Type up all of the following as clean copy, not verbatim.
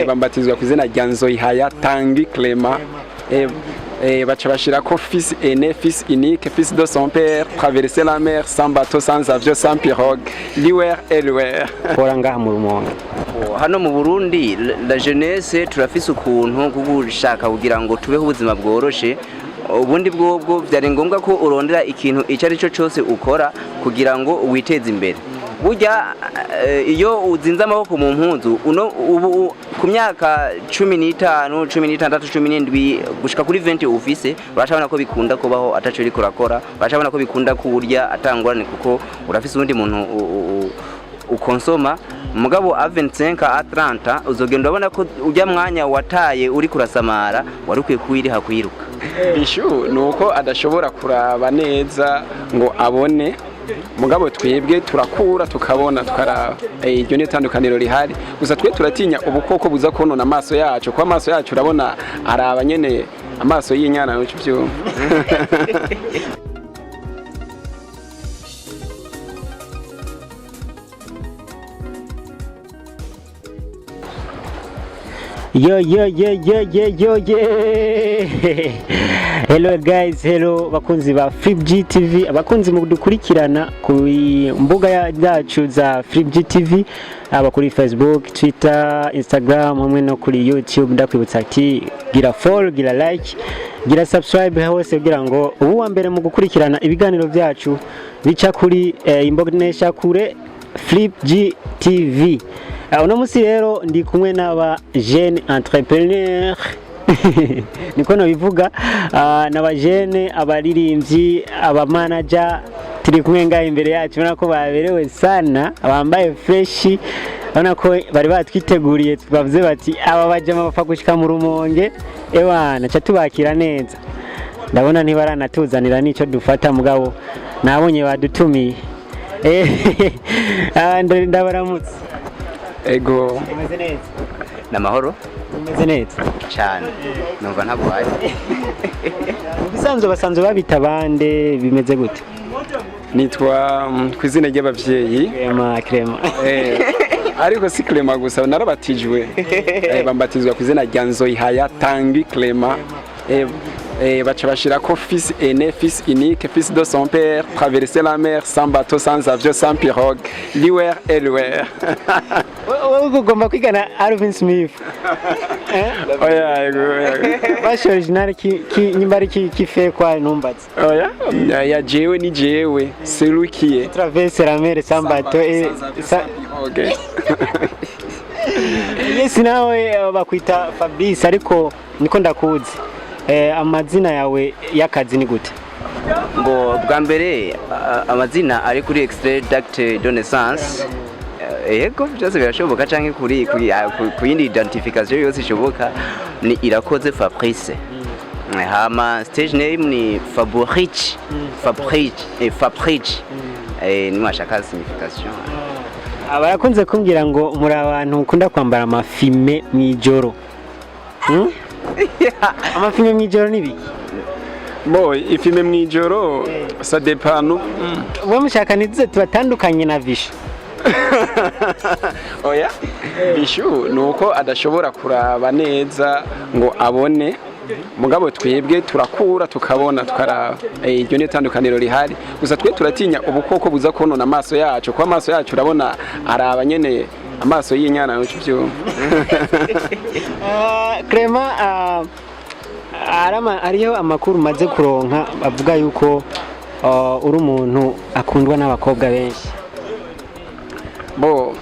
bambatizwa ku izina rya Nzoyihaya Tangi Clément baca bashirako fils aîné, fils unique, fils de son père, traverser la mer sans bateau, sans avion, sans pirogue, liwer elwer. Kora ngaha mu Rumonge. Hano mu Burundi la jeunesse turafise ukuntu kugushaka kugira ngo tubeho ubuzima bworoshe. Ubundi bwo byari ngombwa ko urondera ikintu icyo ari cyo cyose ukora kugira ngo witeze imbere. Burya iyo uzinze amaboko mu mpunzu ubu ku myaka 15, 16, 17 gushika kuri 20 ufise urashabona ko bikunda kubaho ataco uri kurakora, urashabona ko bikunda kurya atangurane kuko urafise undi muntu ukonsoma. Mugabo a 25 a 30 uzogenda ubona ko ujya mwanya wataye uri kurasamara warukwiye kuwiriha kwiruka. Bishu nuko adashobora kuraba neza ngo abone, mugabo twebwe turakura tukabona tukaraba. Iryo ni tandukaniro rihari. Gusa twe turatinya ubukoko buza konona amaso yacu, kwa amaso yacu urabona araba nyene amaso y'inyana no cyo. Yo. Hello guys, hello bakunzi ba FABRICE TV, abakunzi mu dukurikirana ku mbuga zacu za FABRICE TV, aba kuri Facebook, Twitter, Instagram hamwe no kuri YouTube. Ndakwibutsa ati gira follow, gira like, gira subscribe hose kugira ngo ubu wa mbere mu gukurikirana ibiganiro byacu bica kuri mumboneshakure FABRICE TV. Uno musi rero ndi kumwe n'aba jeune entrepreneur niko no bivuga, n'aba jeune abaririmbyi, aba manager, turi kumwe ngaho imbere yacu ubona ko baberewe sana, bambaye fresh, ubona ko bari batwiteguriye, bavuze bati aba bajama bapfa gushika mu Rumonge ewana cha tubakira neza. Ndabona ntibaranatuzanira nico dufata mugabo nabonye badutumiye. Ndabaramutse. Ego. Imeze neza. Namahoro? Imeze neza. Cyane. Numva ntabwaye. Bisanzwe basanzwe babita bande bimeze gute? Nitwa kwizina ry'abavyeyi Clément. Ariko si Clément gusa narabatijwe. Bambatizwa ku izina rya Nzoyihaya Tangi Clément. Baca bashirako fils aîné, fils unique, fils de son père, traverser la mer sans bateau, sans avion, sans pirogue, liwer elwer. Ugomba kwigana Alvin Smith. Oya ego. Bash original ki nyimbari ki fait quoi numbatse. Oya yaje ni jewe, celui qui est traverser la mer sans bateau et ça. Okay. Yes, nawe bakwita Fabrice ariko niko ndakuzi. Amazina yawe y'akazi ni gute? Ngo bwa mbere amazina ari kuri extrait d'acte de naissance. Yego byose birashoboka canke kuri yindi identification yose ishoboka ni Irakoze Fabrice. Hama stage name ni FABRICE. FABRICE. Ni mwashaka signification. Abarakunze kumbwira ngo muri abantu ukunda kwambara amafime mwijoro. Amafime mwijoro nibi? Boy, ifime mwijoro ça dépend. Mwe mushaka nize tubatandukanye na Vishu. Oya. Vishu nuko adashobora kuraba neza ngo abone, mugabo twebwe turakura tukabona tukaraba. Iryo ni tandukaniro rihari. Gusa twe turatinya ubukoko buza konona amaso yacu, kwa amaso yacu urabona araba nyene amaso y'inyana no cyo. Clément, ariyo amakuru maze kuronka avuga yuko uri umuntu akundwa n'abakobwa benshi. Bo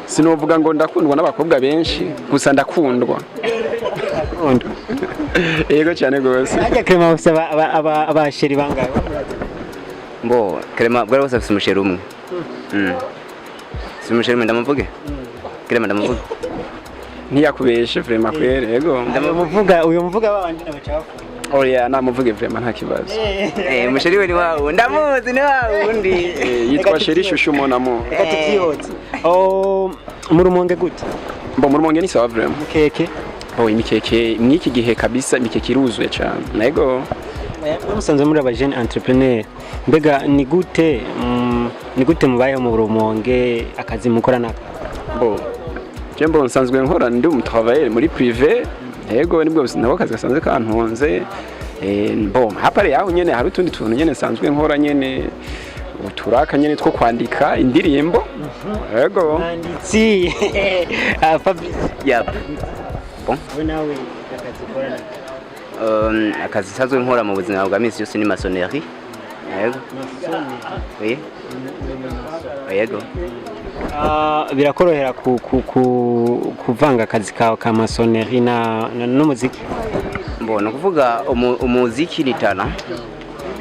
sinovuga ngo ndakundwa n'abakobwa benshi, gusa ndakundwa. Yego cyane gose. Ajya Clément ufite abasheri bangahe? Bo Clément bwari bose afite umusheri umwe. Si umusheri ndamuvuge? Clément ndamuvuge. Ntiyakubeshe vraiment kwere yego. Ndamuvuga uyu muvuga babandi n'abacafu. Oya namuvuge vraiment nta kibazo. Umusheri we ni wawe ndamuzi ni wawe undi. Yitwa Sheri Shushu monamo. Gatutiyotse. Mu Rumonge gute? Bo mu Rumonge ni sawa vraiment. Mukeke. Imikeke mwiki gihe kabisa, imikeke iruzuye cyane. Nego. Musanze muri aba jeune entrepreneur. Mbega ni gute mubayeho mu Rumonge akazi mukora naka? Bo Jembo nsanzwe nkora ndi umutravailleur muri privé yego nibwo nabo kazi gasanzwe kantonze bon hapare yaho nyene hari utundi tuntu nyene nsanzwe nkora nyene uturaka nyene two kwandika indirimbo yego si Fabrice yap bon nawe akazi korana akazi sazwe nkora mu buzima bwa misi yose ni maçonnerie yego yego birakorohera kuvanga akazi kawe ka maçonnerie n'umuziki mbona kuvuga umuziki ni talent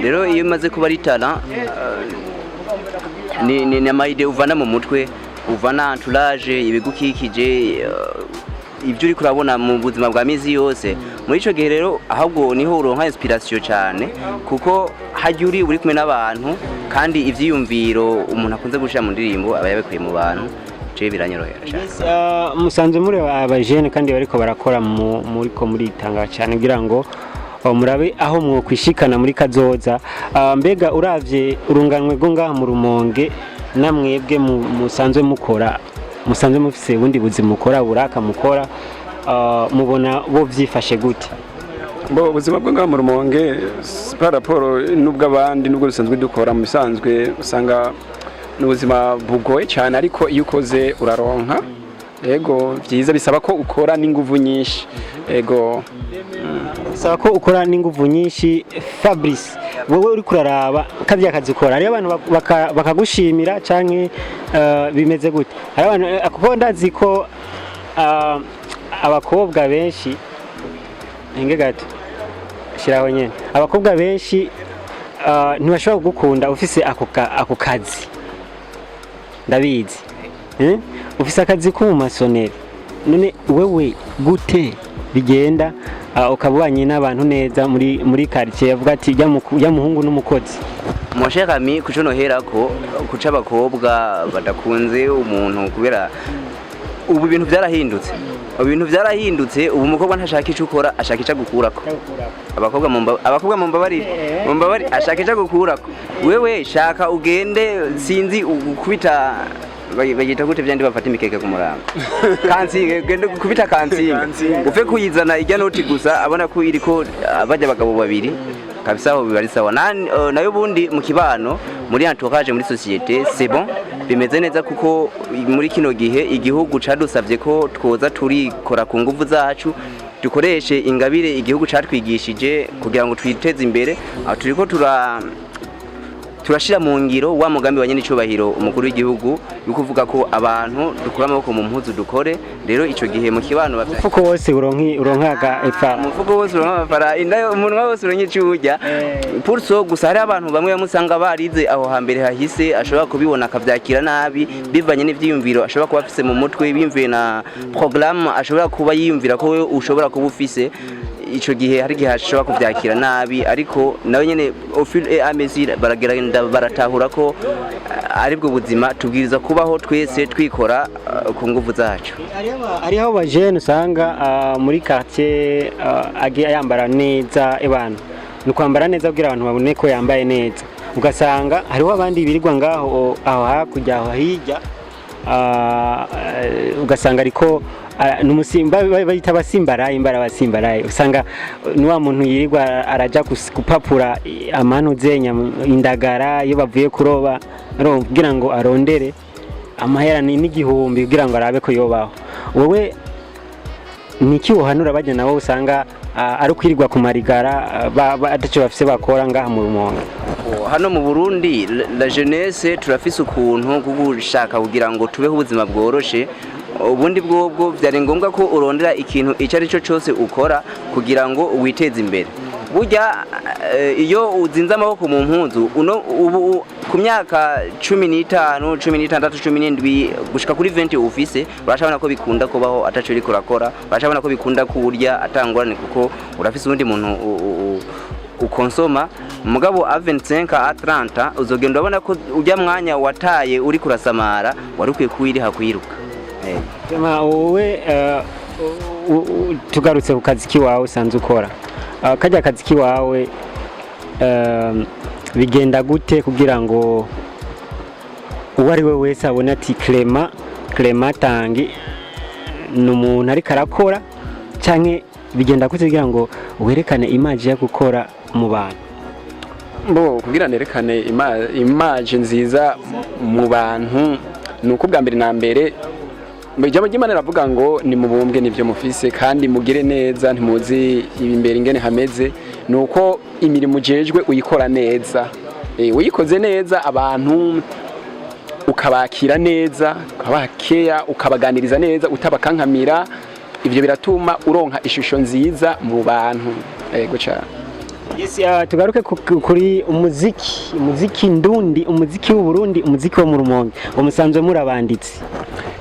rero iyo maze kuba ari talent ni amayide uvana mu mutwe uvana entourage ibigukikije ibyo uri kurabona mu buzima bwa mizi yose muri ico gihe rero ahubwo niho uronka inspiration cyane kuko hajya uri kumwe n'abantu kandi ivyiyumviro umuntu akunze gushira mu ndirimbo aba yabekuye mu bantu je biranyorohera cyane. Musanze muri abajene kandi bariko barakora muri itanga cyane kugira ngo murabe aho mwo kwishikana muri kazoza. Mbega uravye urunganwe go ngaha mu Rumonge namwebwe musanzwe mukora musanzwe mufise ubundi buzima mukora buraka mukora mubona bo vyifashe gute? Bo ubuzima bwo ngaha mu Rumonge par rapport nubwo abandi nubwo dusanzwe dukora mu bisanzwe usanga n'ubuzima bugoye cyane ariko iyo ukoze uraronka yego byiza bisaba ko ukora n'inguvu nyinshi yego bisaba ko ukora n'inguvu nyinshi. Fabrice wowe uri kuraraba kavya akazi ukora ari abantu bakagushimira canke bimeze gute? Ari abantu kuko ndazi ko abakobwa benshi enge gato shiraho nyene abakobwa benshi ntibashobora kugukunda ufise ako kazi ndabizi ufise akazi ko mu masoneri none wewe gute bigenda ukabanye n'abantu neza muri quartier yavuga ati ya muhungu n'umukozi mon cher ami kuco noherako kuca abakobwa badakunze umuntu kubera ubu ibintu byarahindutse ubu umukobwa ntashaka ico ukora ashaka ico gukurako abakobwa mumbabari ashaka ico gukurako wewe shaka ugende sinzi ukubita bagita gute byandi bafata imikeke ku murango kansi gende kubita kansi ufe kuyizana ijya noti gusa abona ko iriko bajya abagabo babiri kabisa aho bibari sawa nayo bundi mu kibano muri entourage muri societe c'est bon bimeze neza kuko muri kino gihe igihugu cadusavye ko twoza turikora ku nguvu zacu dukoreshe ingabire igihugu catwigishije kugira ngo twiteze imbere aho turiko turashira mu ngiro wa mugambi wa nyene icubahiro umukuru w'igihugu yukuvuga ko abantu dukura amaboko mu mpuzu dukore rero ico gihe mu kibano mufuko wose uronkaga efa mufuko wose uronka indayo umuntu wose uronka icujya purso gusa hari abantu bamwe bamusanga barize aho hambere hahise ashobora kubibona akavyakira nabi bivanye n'ivyiyumviro ashobora kuba afise mu mutwe bimvuye na programme ashobora kuba yiyumvira ko we ushobora kuba ufise ico gihe hari gihe ashobora kuvyakira nabi ariko nawe nyene au fil et à mesure barageragenda baratahura ko aribwo buzima tubwiriza kubaho twese twikora ku nguvu zacu. Hariho abajene usanga muri quartier agiye yambara neza ebana ni kwambara neza kugira abantu babone ko yambaye neza ugasanga hariho abandi birirwa ngaho aho hakujya aho hirya ugasanga ariko numusimba bayita basimbaraye imbara basimbaraye usanga ni wa muntu yirirwa araja kupapura amanu zenya indagara iyo bavuye kuroba kugira ngo arondere amahera n'igihumbi kugira ngo arabe ko yobaho. Wowe niki uhanura bajya nabo usanga ari kwirirwa ku marigara ataco bafise bakora ngaha mu Rumonge? Hano mu Burundi la jeunesse turafise ukuntu kugushaka kugira ngo tubeho ubuzima bworoshe ubundi bwobwo byari ngombwa ko urondera ikintu icyo ari cyo cyose ukora kugira ngo witeze imbere. Burya iyo uzinze amaboko mu mpunzu ubu ku myaka 15 16 17 gushika kuri 20 ufise urashabona ko bikunda kubaho ataco uri kurakora urashabona ko bikunda kurya atangorane kuko urafise undi muntu ukonsoma mugabo a 25 a 30 uzogenda ubona ko ujya mwanya wataye uri kurasamara wari ukwiye kuwiriha kwiruka. Kama wowe tugarutse ku kazi kiwawe usanze ukora kajya kazi kiwawe bigenda gute kugira ngo uwari we wese abone ati Clement tangi n'umuntu ariko arakora canke bigenda kugira ngo werekane image yo gukora mu bantu? Kugira nerekane image nziza mu bantu nuko bwa mbere na mbere ijambo ry'Imana ravuga ngo ni mubumbwe nivyo mufise kandi mugire neza ntimuzi imbere ingene hameze nuko imirimo ujejwe uyikora neza uyikoze neza abantu ukabakira neza ukabakeya ukabaganiriza neza utabakankamira ivyo biratuma uronka ishusho nziza mu bantu yego cyane. Yes, tugaruke kuri umuziki ndundi, umuziki w'uburundi, umuziki wo mu Rumonge. Umusanzwe murabanditsi?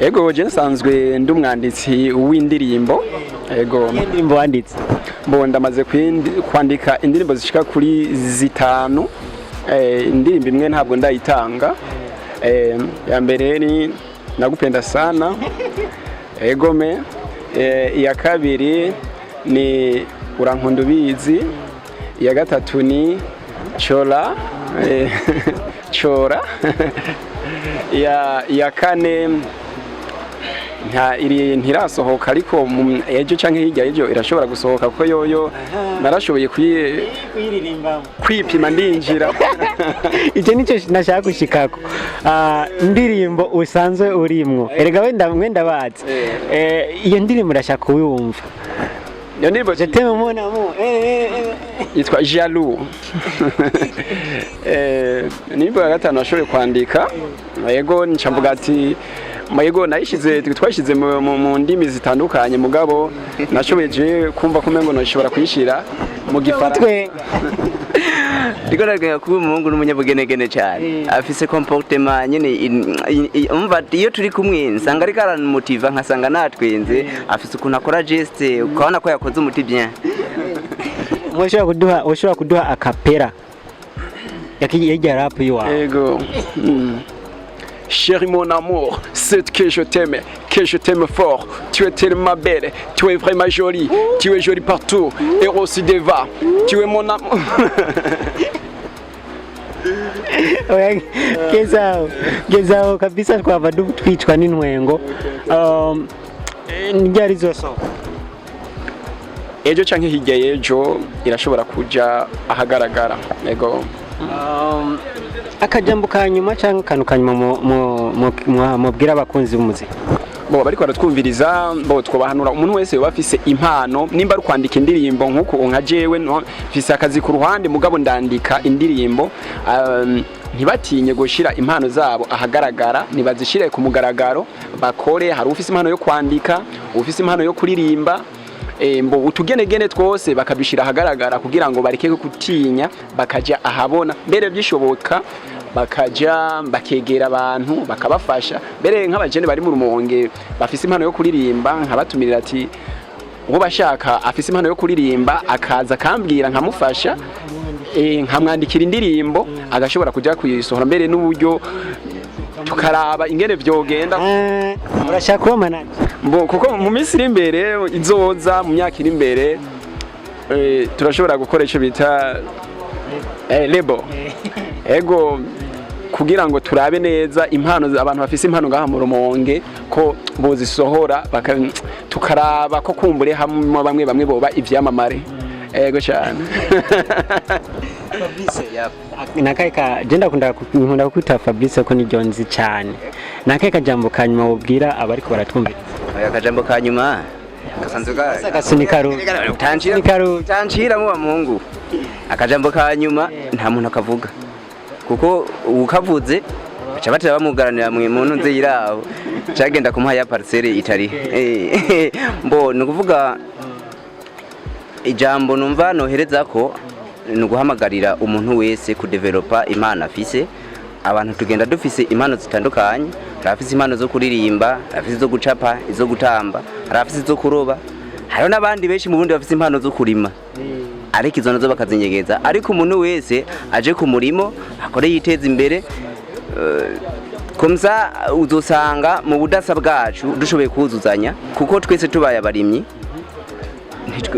Ego je nsanzwe ndumwanditsi w'indirimbo. Ego indirimbo wanditse? Ndamaze kwandika indirimbo zishika kuri 5. Indirimbo imwe ntabwo ndayitanga. Ya mbere ni nagupenda sana. Egome. Iya kabiri ni urankunda ubizi. Iya gatatu ni chora chora. Ya kane ntirasohoka ariko ejo canke hirya ejo irashobora gusohoka ko yoyo narashoboye kuyiririmba kwipima ndinjira. Icyo nico nashaka gushikako. Ndirimbo usanzwe urimwo erega wenda bazi iyo ndirimbo ndashaka kuyumva. Iyo ndirimbo je t'aime mon amour yitwa Jaloux. Nimba gatanu nashoboye kwandika yego ncamvuga ati mayego twashize mu ndimi zitandukanye mugabo nashobeje kumva ko mengo nashobora kuyishira mu gifaransa. Ndiko ndagira kuba umuhungu n'umunyabugenegene cyane afise comportement nyene umva iyo turi kumwe nsanga ari karana motive nkasanga natwenze afise ukuntu akora geste ukabona ko yakoze umuti bien. Ushobora kuduha akapera yakijya rap yiwa? Yego. Chérie mon amour, c'est que je t'aime fort. Tu es tellement belle, tu es vraiment jolie, tu es jolie partout, et aussi deva. Tu es mon amour. Gezao kabisa twava twicwa n'intwengo. Njyari zoso. Ejo canke hirya yejo irashobora kuja ahagaragara. Yego. Akajambo kanyuma cyangwa kanu kanyuma mubwira abakunzi b'umuziki? Bariko baratwumviriza twobahanura umuntu wese bafise impano nimba ari kwandika indirimbo nkuko nka jewe mfise akazi ku ruhande mugabo ndandika indirimbo ntibatinye gushira impano zabo ahagaragara nibazishire ku mugaragaro bakore. Hari ufise impano yo kwandika, ufise impano yo kuririmba, utugenegene twose bakabishira ahagaragara kugira ngo bareke kutinya bakaja ahabona mbere byishoboka bakaja bakegera abantu bakabafasha. Mbere nk'abajene bari mu Rumonge bafise impano yo kuririmba nkabatumirira ati uwo bashaka afise impano yo kuririmba akaza kambwira nkamufasha nkamwandikira indirimbo agashobora kuja kuyisohora mbere n'uburyo tukaraba ingene vyogenda. Urashaka kuba manager? Kuko mu minsi iri imbere izoza mu myaka iri imbere turashobora gukora ico bita label. Ego kugira ngo turabe neza impano abantu bafise impano ngaha mu Rumonge ko bozisohora tukaraba ko kumbure hamwe bamwe boba ivyamamare. Ego cyane. Fabrice nakaika jenda nkunda kukwita Fabrice ko ni jonzi cyane. Nakaika jambo kanyuma ubwira abariko baratwumvira? Akajambo kanyuma kasanzwe gasunikaro tanchira mu bamungu. Akajambo kanyuma nta muntu akavuga kuko ukavuze baca batira bamugaranira mu muntu nze yiraho cyagenda kumuha ya parcelle itari ni kuvuga ijambo numva nohereza ko ni guhamagarira umuntu wese kudevelopa impano afise. Abantu tugenda dufise impano zitandukanye, rafise impano zo kuririmba, rafise zo gucapa, izo gutamba, rafise zo kuroba. Hariho n'abandi benshi mu bundi bafise impano zo kurima. Ariko izo nazo bakazinyegeza. Ariko umuntu wese aje ku murimo akore yiteza imbere. Komsa uzosanga mu budasa bwacu dushoboye kuzuzanya kuko twese tubaye abarimyi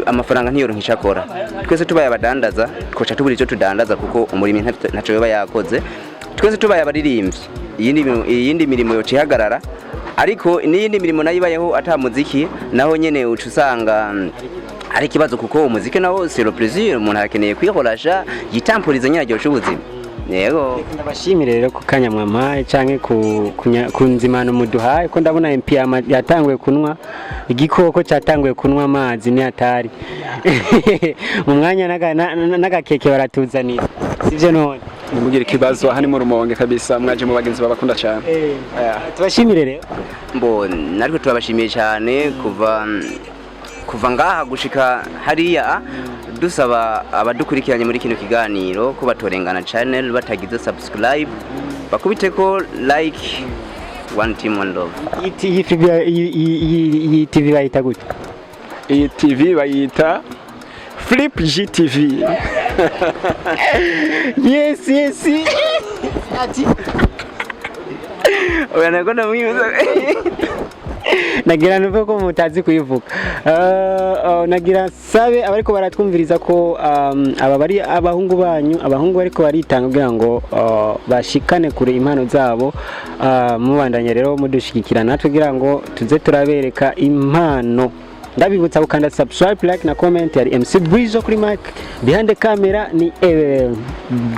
amafaranga ntiyoro nkishakora. Twese tubaye abadandaza twoca tubura ico tudandaza kuko umurimi ntaco yoba yakoze. Twese tubaye abaririmbyi iyindi mirimo yo cihagarara ariko n'iyindi mirimo nayo ibayeho ata muziki naho nyene uca usanga ari ikibazo kuko umuziki nawo c'est le plaisir umuntu akeneye kwihorasha yitampuriza nyine aryoshya ubuzima yego ndabashimire rero ku kanya mwampaye canke ku nzimano muduhaye ko ndabona MP yatanguye kunwa igikoko cyatanguye kunwa amazi ni atari mu mwanya n'agakeke baratuzanira sivyo none mugira ikibazo aha ni mu Rumonge kabisa mwaje mu bagenzi babakunda cyane tubashimire rero mbo nariko turabashimiye cyane kuva ngaha gushika hariya dusaba abadukurikiranye muri kino kiganiro ko batorengana channel batagize subscribe bakubiteko like one team one love iyi TV bayita gute iyi TV bayita Flip GTV yes ati oya nakona mwiza nagira nuko ko mutazi kuyivuga nagira sabe abariko baratwumviriza ko aba bari abahungu banyu abahungu bariko baritanga kugira ngo bashikane kure impano zabo mubandanye rero mudushigikira natwe kugira ngo tuze turabereka impano ndabibutsa gukanda subscribe like na comment yari MC Bwizo kuri mic behind the camera ni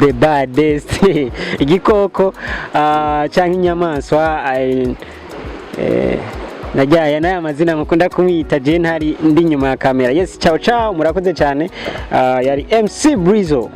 the baddest igikoko canke inyamaswa najya nayo amazina mukunda kumwita je ntari ndi nyuma ya kamera yes ciao murakoze cyane yari MC Bwizo.